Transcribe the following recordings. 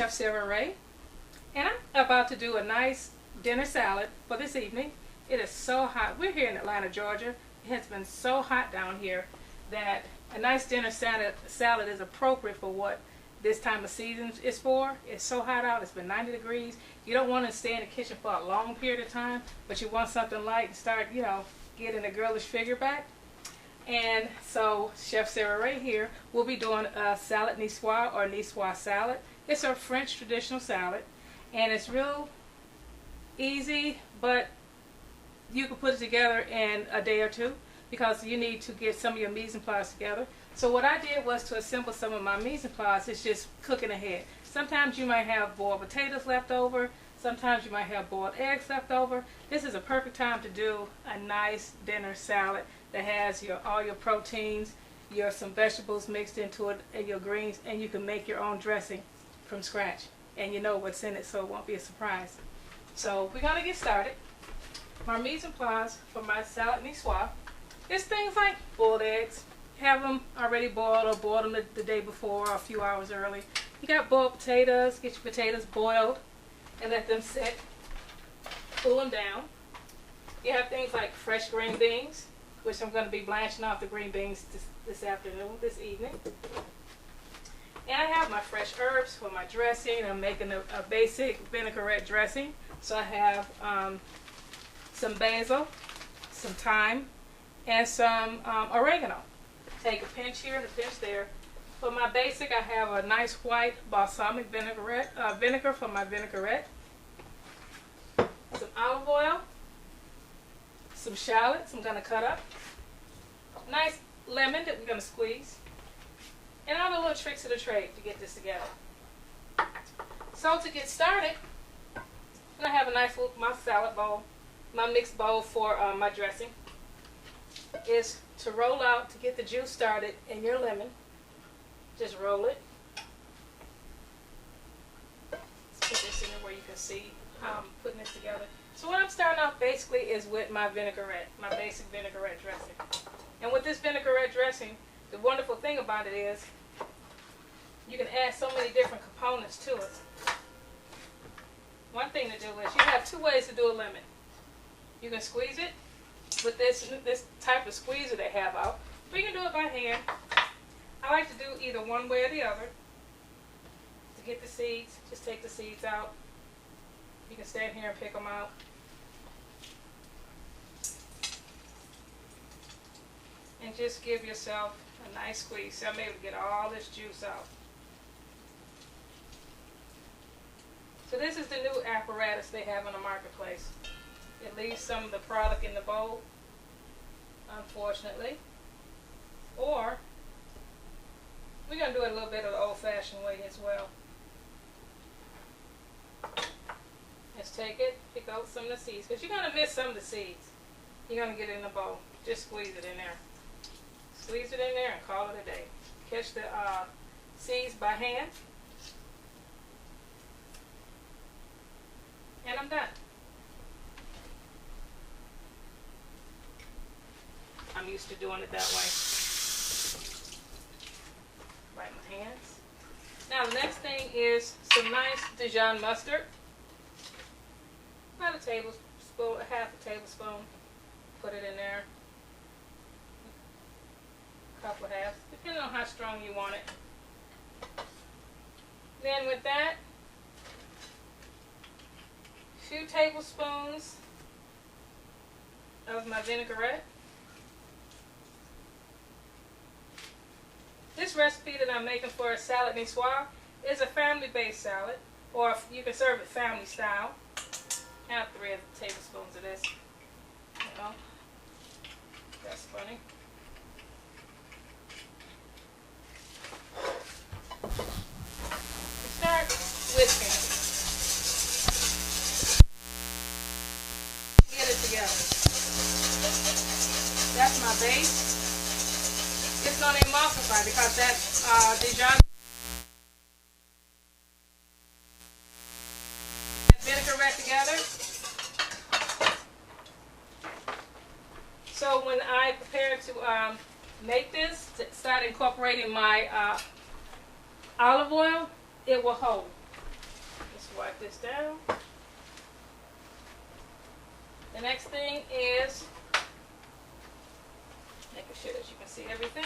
Chef Sara, and I'm about to do a nice dinner salad for this evening. It is so hot. We're here in Atlanta, Georgia. It has been so hot down here that a nice dinner salad is appropriate for what this time of season is for. It's so hot out. It's been 90 degrees. You don't want to stay in the kitchen for a long period of time, but you want something light and start, getting a girlish figure back. And so Chef Sara here will be doing a salad niçoise or niçoise salad. It's a French traditional salad, and it's real easy, but you can put it together in a day or two because you need to get some of your mise en place together. So what I did was to assemble some of my mise en place. It's just cooking ahead. Sometimes you might have boiled potatoes left over. Sometimes you might have boiled eggs left over. This is a perfect time to do a nice dinner salad that has all your proteins, some vegetables mixed into it, and your greens, and you can make your own dressing from scratch. And you know what's in it, so it won't be a surprise. So we're going to get started. My mise en place for my salad niçoise is things like boiled eggs. Have them already boiled or boiled them the day before or a few hours early. You got boiled potatoes. Get your potatoes boiled and let them sit. Cool them down. You have things like fresh green beans, which I'm going to be blanching off the green beans this evening. And I have my fresh herbs for my dressing. I'm making a basic vinaigrette dressing. So I have some basil, some thyme, and some oregano. Take a pinch here and a pinch there. For my basic, I have a nice white balsamic vinegar for my vinaigrette. Some olive oil, some shallots I'm going to cut up, nice lemon that we're going to squeeze, and all the little tricks of the trade to get this together. So to get started, I'm going to have a nice little, my salad bowl, my mixed bowl for my dressing is to roll out to get the juice started in your lemon. Just roll it. Let's put this in there where you can see how I'm putting this together. So what I'm starting off basically is with my vinaigrette, my basic vinaigrette dressing. And with this vinaigrette dressing, the wonderful thing about it is you can add so many different components to it. One thing to do is you have two ways to do a lemon. You can squeeze it with this type of squeezer they have out, or you can do it by hand. I like to do either one way or the other. To get the seeds, just take the seeds out. You can stand here and pick them out. And just give yourself a nice squeeze. So I'm able to get all this juice out. So this is the new apparatus they have in the marketplace. It leaves some of the product in the bowl, unfortunately. Or we're going to do it a little bit of the old-fashioned way as well. Let's take it, pick out some of the seeds, because you're going to miss some of the seeds. You're going to get it in the bowl. Just squeeze it in there. Squeeze it in there and call it a day. Catch the seeds by hand. And I'm done. I'm used to doing it that way. Wipe my hands. Now the next thing is some nice Dijon mustard. About a tablespoon, half a tablespoon. Put it in there. A couple of halves, depending on how strong you want it. Then with that, a few tablespoons of my vinaigrette. This recipe that I'm making for a salad niçoise is a family-based salad, or you can serve it family style. I have 3 tablespoons of this. That's funny. Start whisking. Get it together. That's my base. It's going to emulsify because that's Dijon vinaigrette together. So when I prepare to make this, start incorporating my olive oil, it will hold. wipe this down. The next thing is making sure that you can see everything.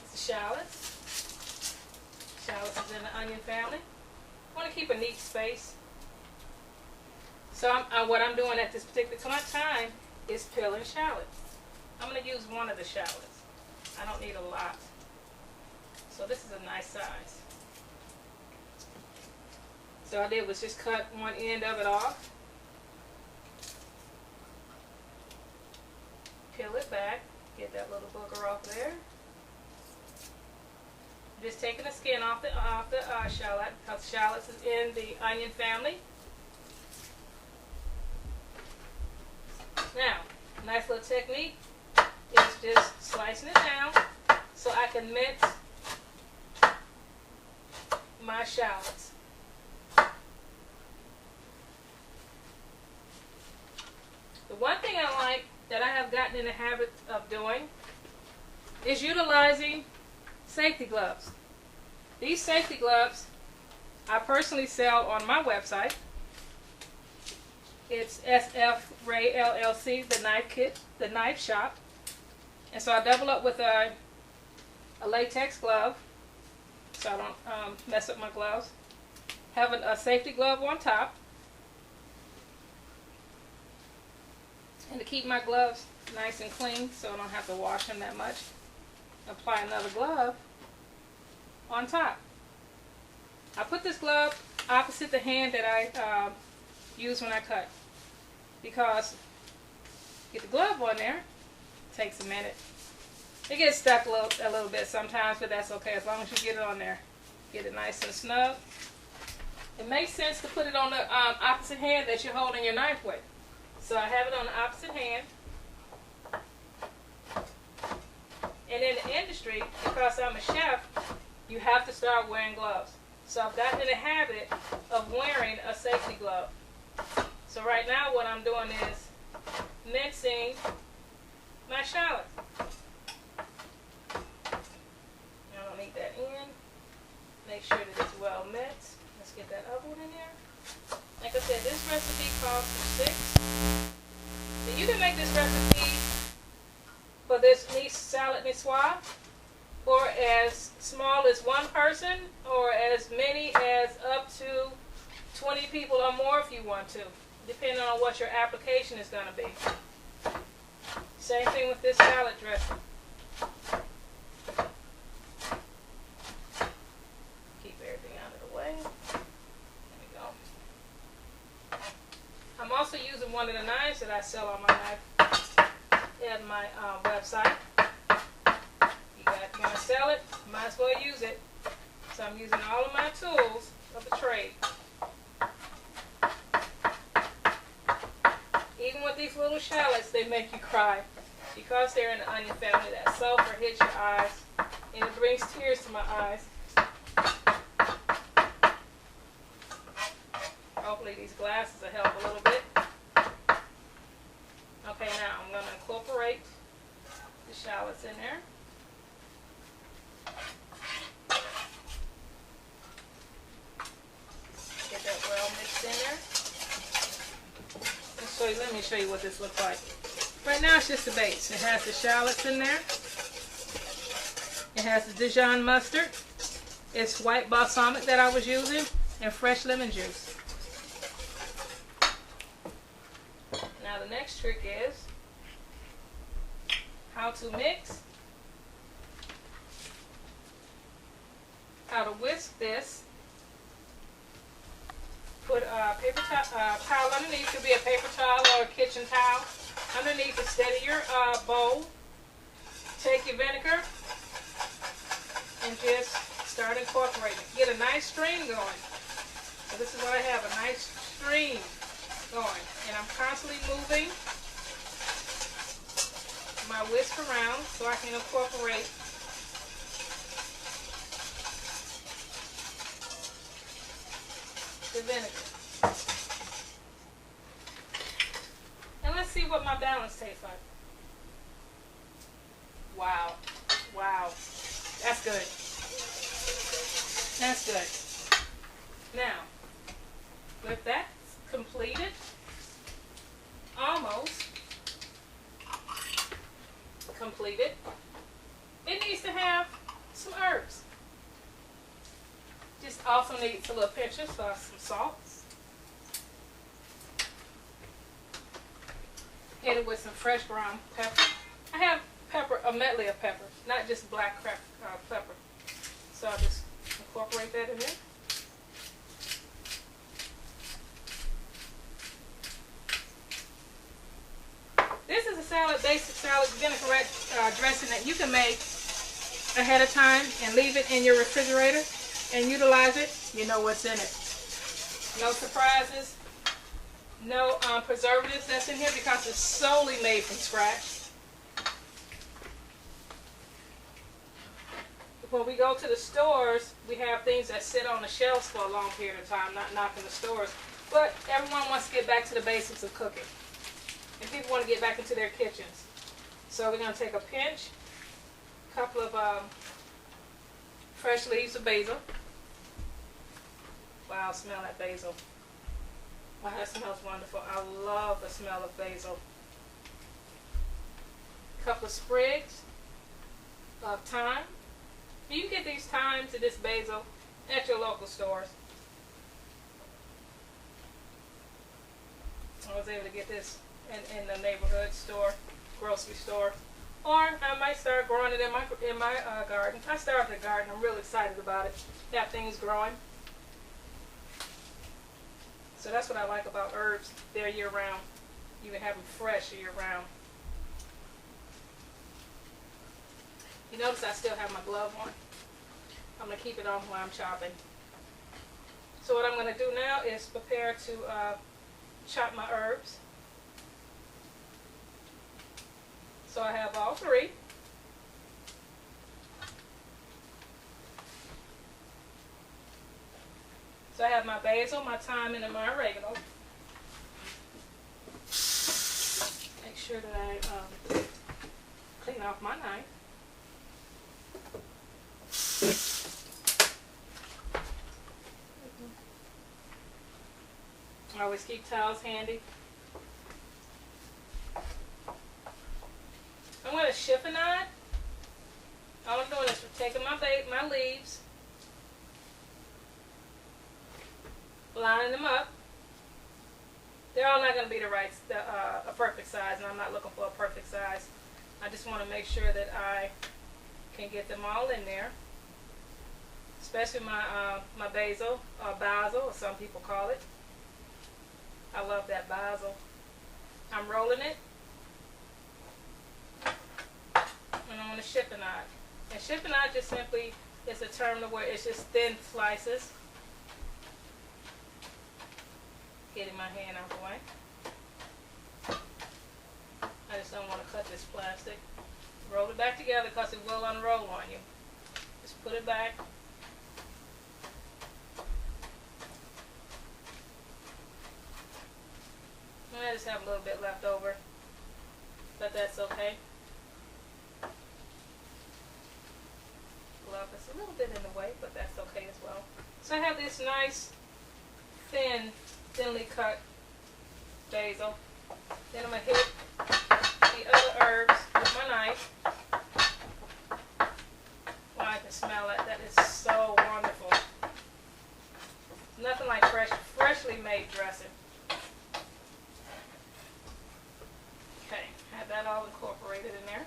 It's the shallots. Shallots is in the onion family. I want to keep a neat space. So what I'm doing at this particular time is peeling shallots. I'm going to use one of the shallots. I don't need a lot. So this is a nice size. So I did was just cut one end of it off. Peel it back. Get that little booger off there. Just taking the skin off the shallot, because shallots is in the onion family. Now, nice little technique is just slicing it down so I can mince my shallots. The one thing I like that I have gotten in the habit of doing is utilizing safety gloves. These safety gloves I personally sell on my website. It's SF Ray LLC, the knife kit, the knife shop. And so I double up with a latex glove so I don't mess up my gloves. Have a safety glove on top. And to keep my gloves nice and clean so I don't have to wash them that much, apply another glove on top. I put this glove opposite the hand that I use when I cut, because get the glove on there, takes a minute. It gets stuck a little bit sometimes, but that's okay as long as you get it on there. Get it nice and snug. It makes sense to put it on the opposite hand that you're holding your knife with. So I have it on the opposite hand. And in the industry, because I'm a chef, you have to start wearing gloves. So I've gotten in the habit of wearing a safety glove. So right now what I'm doing is mincing my shallot. I don't need that in. Make sure that it's well minced. Let's get that other one in there. Like I said, this recipe calls for 6. So you can make this recipe for this niche salad niçoise for as small as one person or as many as up to 20 people or more if you want to, depending on what your application is going to be. Same thing with this salad dressing. Keep everything out of the way. There we go. I'm also using one of the knives that I sell on my knife at my website. If you're going to sell it, you might as well use it. So I'm using all of my tools of the trade. Even with these little shallots, they make you cry. Because they're in the onion family, that sulfur hits your eyes, and it brings tears to my eyes. Hopefully these glasses will help a little bit. Okay, now I'm going to incorporate the shallots in there. Get that well mixed in there. Let me show you what this looks like. Right now it's just the base. It has the shallots in there. It has the Dijon mustard. It's white balsamic that I was using, and fresh lemon juice. Now the next trick is how to mix, how to whisk this. Put a paper towel underneath. Could be a paper towel or a kitchen towel underneath to steady your bowl. Take your vinegar and just start incorporating. Get a nice stream going. So this is what I have, a nice stream going. And I'm constantly moving my whisk around so I can incorporate the vinegar. And let's see what my balance tastes like. Wow. Wow. That's good. That's good. Now, with that completed, almost completed, it needs to have some herbs. Just also needs a little pinch of some salt. Hit it with some fresh ground pepper. I have pepper, a medley of peppers, not just black pepper. So I'll just incorporate that in there. This is a salad, basic salad vinaigrette dressing that you can make ahead of time and leave it in your refrigerator and utilize it. You know what's in it. No surprises, no preservatives that's in here because it's solely made from scratch. When we go to the stores, we have things that sit on the shelves for a long period of time, not knocking the stores. But everyone wants to get back to the basics of cooking. And people want to get back into their kitchens. So we're going to take a pinch, a couple of fresh leaves of basil. Wow, smell that basil. Wow, that smells wonderful. I love the smell of basil. A couple of sprigs of thyme. You can get these thymes and this basil at your local stores. I was able to get this in the neighborhood store, grocery store, or I might start growing it in my garden. I started a garden. I'm really excited about it. Have things growing. So that's what I like about herbs. They're year round. You can have them fresh year round. You notice I still have my glove on. I'm going to keep it on while I'm chopping. So what I'm going to do now is prepare to chop my herbs. So I have all three. So I have my basil, my thyme, and my oregano. Make sure that I clean off my knife. I always keep towels handy. I'm going to chiffonade. All I'm doing is taking my leaves, lining them up. They're all not going to be a perfect size, and I'm not looking for a perfect size. I just want to make sure that I can get them all in there. Especially my basil, or basil, as some people call it. I love that basil. I'm rolling it. And I'm going to chiffonade. And chiffonade just simply is a term where it's just thin slices. Getting my hand out of the way. I just don't want to cut this plastic. Roll it back together because it will unroll on you. Just put it back. I just have a little bit left over, but that's okay. Glove is a little bit in the way, but that's okay as well. So I have this nice, thinly cut basil. Then I'm going to hit the other herbs with my knife. Well, I can smell it. That is so wonderful. Nothing like freshly made dressing. Okay, have that all incorporated in there.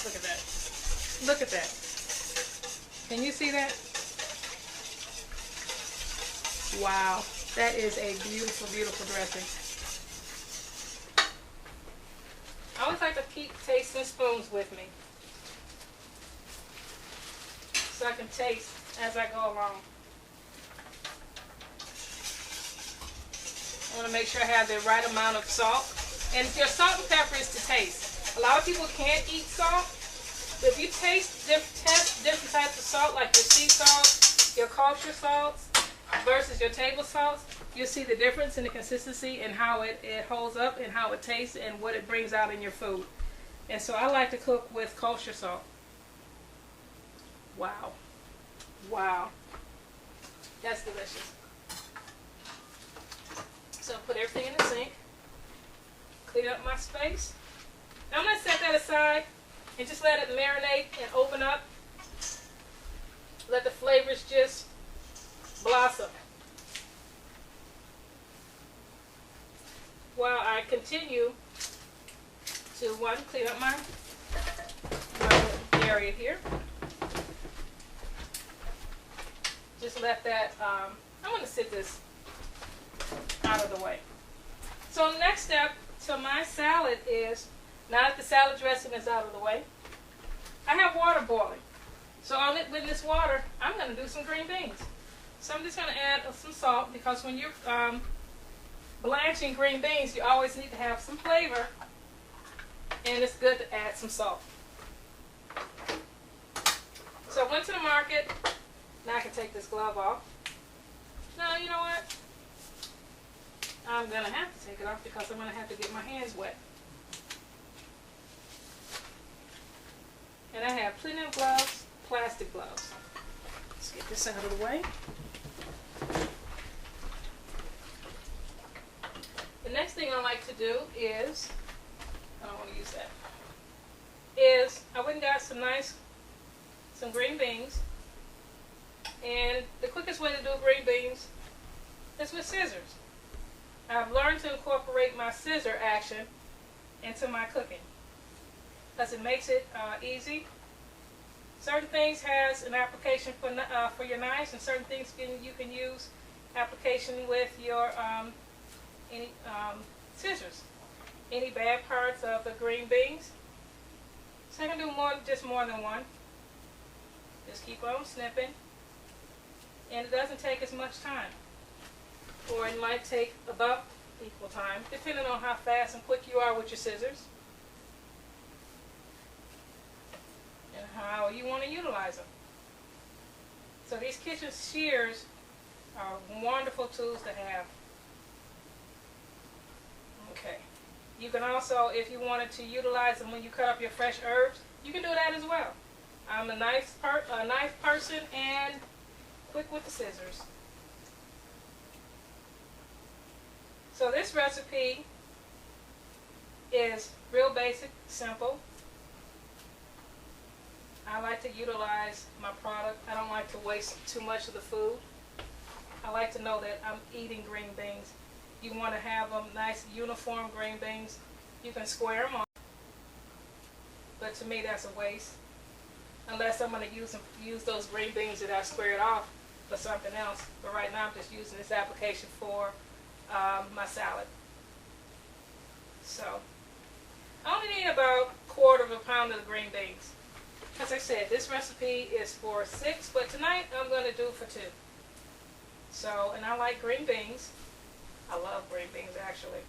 Look at that. Look at that. Can you see that? Wow, that is a beautiful, beautiful dressing. I always like to keep tasting spoons with me, so I can taste as I go along. I want to make sure I have the right amount of salt. And your salt and pepper is to taste. A lot of people can't eat salt, but if you test different types of salt, like your sea salt, your kosher salts versus your table salts, you'll see the difference in the consistency and how it holds up and how it tastes and what it brings out in your food. And so I like to cook with kosher salt. Wow. Wow. That's delicious. So put everything in the sink. Clean up my space. Now I'm going to set that aside and just let it marinate and open up. Let the flavors just blossom. While I continue to clean up my area here. Just let that, I'm going to sit this out of the way. So next step to my salad is, now that the salad dressing is out of the way, I have water boiling. So with this water, I'm going to do some green beans. So I'm just going to add some salt, because when you're blanching green beans, you always need to have some flavor, and it's good to add some salt. So I went to the market. Now I can take this glove off. Now, you know what? I'm going to have to take it off because I'm going to have to get my hands wet. And I have plenty of gloves, plastic gloves. Let's get this out of the way. The next thing I like to do is, I don't want to use that, is I went and got some green beans. And the quickest way to do green beans is with scissors. I've learned to incorporate my scissor action into my cooking because it makes it easy. Certain things has an application for your knives, and certain things you can use application with your scissors. Any bad parts of the green beans. So I can do more than one. Just keep on snipping. And it doesn't take as much time. Or it might take about equal time, depending on how fast and quick you are with your scissors. And how you want to utilize them. So these kitchen shears are wonderful tools to have. Okay. You can also, if you wanted to utilize them when you cut up your fresh herbs, you can do that as well. I'm a knife person and quick with the scissors. So this recipe is real basic, simple. I like to utilize my product. I don't like to waste too much of the food. I like to know that I'm eating green beans. You want to have them nice uniform green beans. You can square them off. But to me that's a waste. Unless I'm going to use those green beans that I squared off for something else. But right now I'm just using this application for my salad. So I only need about 1/4 pound of the green beans. As I said, this recipe is for 6, but tonight I'm going to do for 2. So, and I like green beans. I love green beans actually.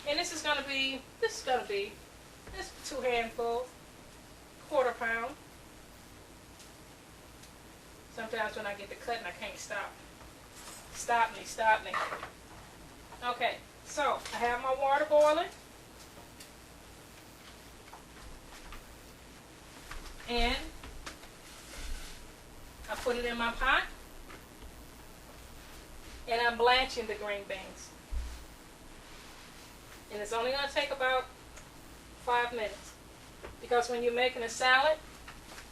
And this is going to be 2 handfuls, 1/4 pound. Sometimes when I get to cutting, I can't stop. Stop me. Okay, so I have my water boiling. And I put it in my pot. And I'm blanching the green beans. And it's only going to take about 5 minutes. Because when you're making a salad,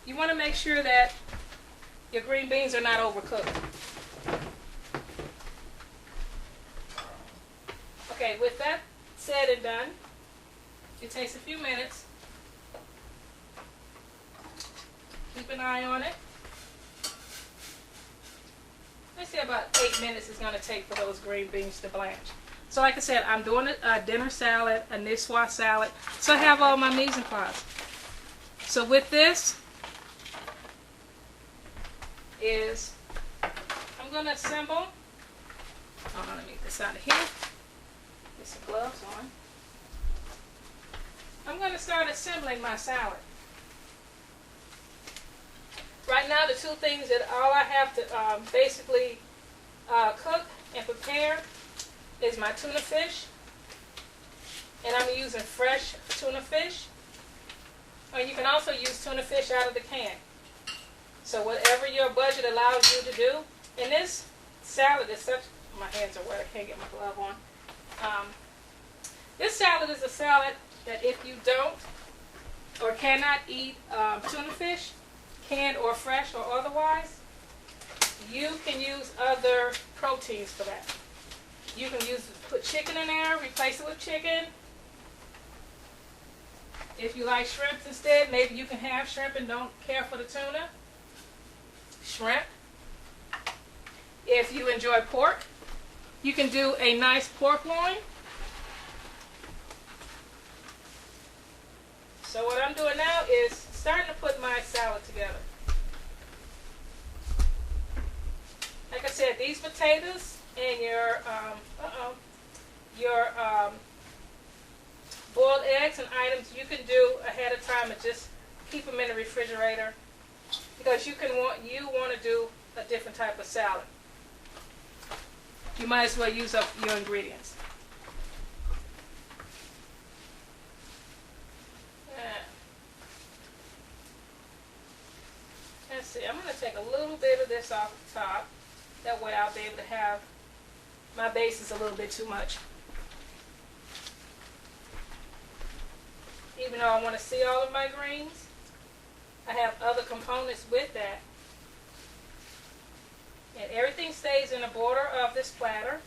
you want to make sure that your green beans are not overcooked. Okay, with that said and done, it takes a few minutes. Keep an eye on it. Let's say about 8 minutes is going to take for those green beans to blanch. So like I said, I'm doing a dinner salad, a Nicoise salad. So I have all my mise en place. So with this I'm going to assemble. Let me get this out of here. Get some gloves on. I'm going to start assembling my salad. Right now, the 2 things that all I have to basically cook and prepare is my tuna fish. And I'm using fresh tuna fish. Or you can also use tuna fish out of the can. So whatever your budget allows you to do. And this salad is such, my hands are wet, I can't get my glove on. This salad is a salad that if you don't or cannot eat tuna fish, canned or fresh or otherwise, you can use other proteins for that. You can put chicken in there, replace it with chicken. If you like shrimp instead, maybe you can have shrimp and don't care for the tuna. Shrimp. If you enjoy pork, you can do a nice pork loin. So what I'm doing now is starting to put my salad together. Like I said, these potatoes and your boiled eggs and items you can do ahead of time and just keep them in the refrigerator because you want to do a different type of salad. You might as well use up your ingredients. Let's see, I'm going to take a little bit of this off the top. That way I'll be able to have, my base is a little bit too much. Even though I want to see all of my greens, I have other components with that. And everything stays in the border of this platter.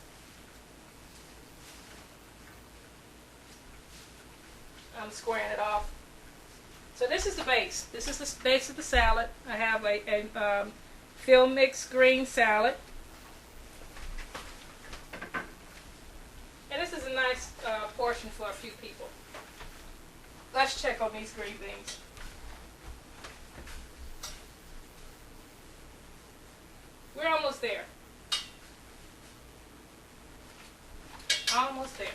I'm squaring it off. So this is the base. This is the base of the salad. I have a field mixed green salad. And this is a nice portion for a few people. Let's check on these green beans. We're almost there. Almost there.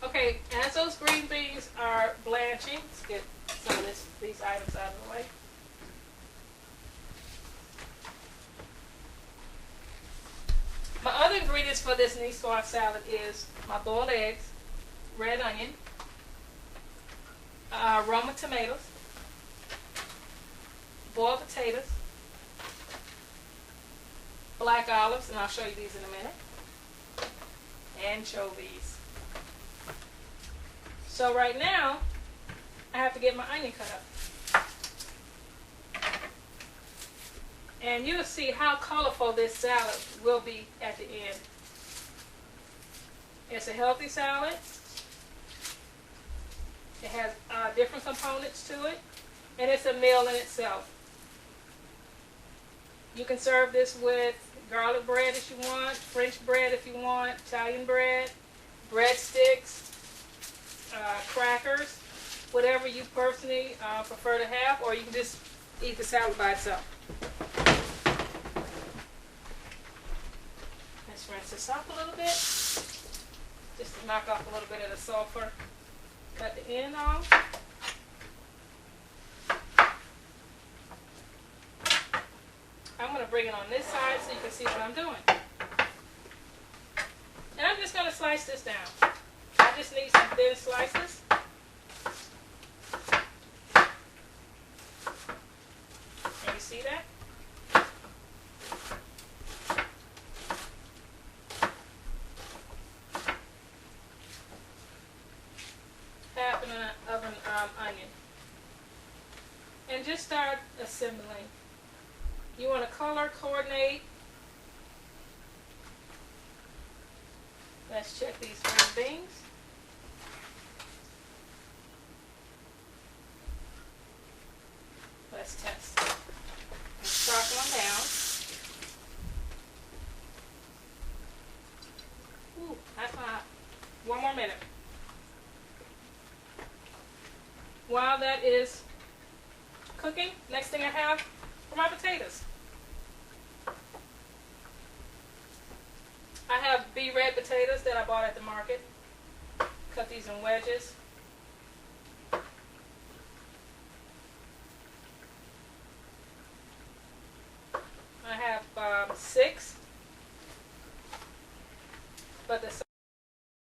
Okay, as those green beans are blanching, let's get some of these items out of the way. My other ingredients for this Nicoise salad is my boiled eggs, red onion, Roma tomatoes, boiled potatoes, black olives, and I'll show you these in a minute, anchovies. So right now, I have to get my onion cut up. And you'll see how colorful this salad will be at the end. It's a healthy salad. It has different components to it. And it's a meal in itself. You can serve this with garlic bread if you want, French bread if you want, Italian bread, breadsticks, crackers, whatever you personally prefer to have, or you can just eat the salad by itself. Let's rinse this off a little bit, just to knock off a little bit of the sulfur. Cut the end off. I'm going to bring it on this side so you can see what I'm doing. And I'm just going to slice this down. I just need some thin slices. Can you see that? Half of an onion. And just start assembling. You want to color coordinate. Let's check these green beans. Let's test. Let's sharpen them down. Ooh, that's hot. One more minute. While that is cooking, next thing I have are my potatoes. I have red potatoes that I bought at the market. Cut these in wedges. I have 6, but the